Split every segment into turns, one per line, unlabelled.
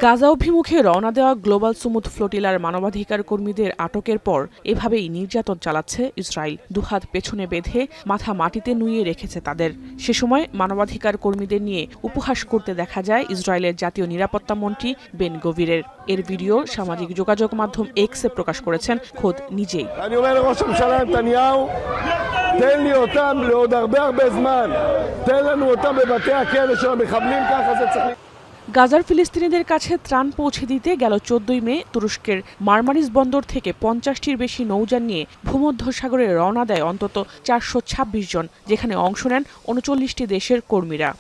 গাজা অভিমুখে রওনা দেওয়া গ্লোবাল সুমুদ ফ্লোটিলার মানবাধিকার কর্মীদের আটকের পর এভাবেই নির্যাতন চালাচ্ছে ইসরায়েল। দুহাত পেছনে বেঁধে মাথা মাটিতে নুইয়ে রেখেছে তাদের। সে সময় মানবাধিকার কর্মীদের নিয়ে উপহাস করতে দেখা যায় ইসরায়েলের জাতীয় নিরাপত্তা মন্ত্রী বেন গভিরের। এর ভিডিও সামাজিক যোগাযোগ মাধ্যম এক্সে প্রকাশ করেছেন খোদ নিজেই।
תן לי אותם לעוד הרבה זמן. תן לנו אותם בבתי הכלא של המחבלים, ככה זה צריך.
গাজার ফিলিস্তিনিদের কাছে ত্রাণ পৌঁছে দিতে গেল 14 মে তুরস্কের মারমারিস বন্দর থেকে 50টির বেশি নৌযান নিয়ে ভূমধ্যসাগরে রওনা দেয় অন্তত 426 জন, যেখানে অংশ নেন 39টি দেশের কর্মীরা।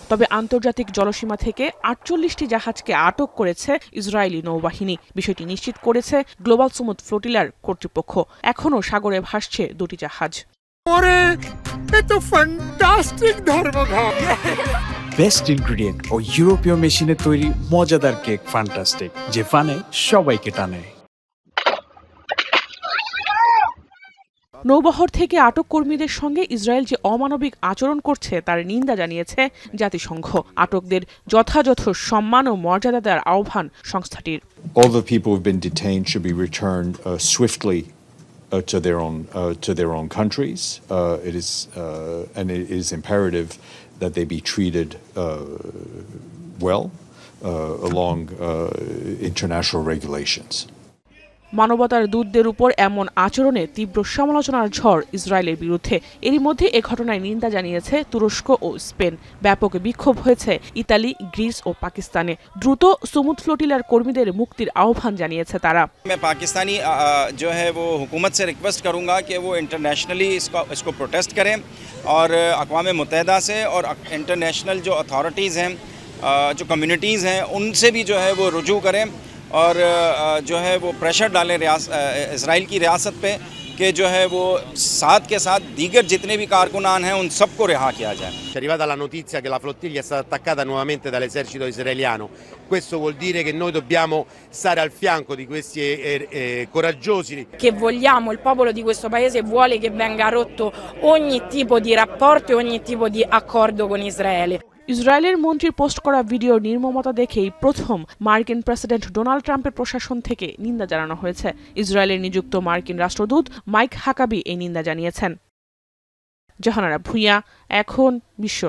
তবে আন্তর্জাতিক জলসীমা থেকে 48টি জাহাজকে আটক করেছে ইসরায়েলি নৌবাহিনী। বিষয়টি নিশ্চিত করেছে গ্লোবাল সুমুদ ফ্লোটিলার কর্তৃপক্ষ। এখনও সাগরে ভাসছে দুটি জাহাজ।
বেস্ট ইনগ্রেডিয়েন্ট ও ইউরোপীয় মেশিনে তৈরি মজাদার কেক ফ্যান্টাস্টিক, যে ফানে সবাইকে টানে।
নৌবহর থেকে আটক কর্মীদের সঙ্গে ইসরায়েল যে অমানবিক আচরণ করছে তার নিন্দা জানিয়েছে জাতিসংঘ। আটকদের যথাযথ সম্মান ও মর্যাদা দেওয়ার আহ্বান সংস্থাটির।
All the people who've been detained should be returned swiftly to their own countries. And it is imperative that they be treated well along international regulations.
মানবতার দূতদের উপর এমন আচরণে তীব্র সমালোচনার ঝড় ইসরায়েলের বিরুদ্ধে। এরই মধ্যে এ ঘটনায় নিন্দা জানিয়েছে তুরস্ক ও স্পেন। ব্যাপক বিক্ষোভ হয়েছে ইতালি, গ্রিস ও পাকিস্তানে। দ্রুত সুমুদ ফ্লোটিলার কর্মীদের মুক্তির আহ্বান জানিয়েছে তারা।
मैं पाकिस्तानी जो है वो हुकूमत से रिक्वेस्ट करूँगा कि वो इंटरनेशनली इसको प्रोटेस्ट करें और अक़वाम मुत्तहिदा से और इंटरनेशनल जो अथॉरिटीज़ हैं, जो कम्युनिटीज़ हैं, उनसे भी जो है वो रुजू करें और जो है वो प्रेशर डालें इजराइल की रियासत पे che जो है वो साथ के साथ दीगर जितने भी कारकुनान हैं उन सबको रिहा किया जाए।
È arrivata la notizia che la flottiglia è stata attaccata nuovamente dall'esercito israeliano. Questo vuol dire che noi dobbiamo stare al fianco di questi coraggiosi.
Che vogliamo, il popolo di questo paese vuole che venga rotto ogni tipo di rapporto e ogni tipo di accordo con Israele.
ইসরায়েলের মন্ত্রীর post করা ভিডিওর নির্মমতা দেখেই প্রথম মার্কিন president Donald ট্রাম্পের প্রশাসন থেকে নিন্দা জানানো হয়েছে। ইসরায়েলের নিযুক্ত মার্কিন রাষ্ট্রদূত মাইক হাকাবি এই নিন্দা জানিয়েছেন। জাহানারা ভুঁইয়া, এখন বিশ্ব।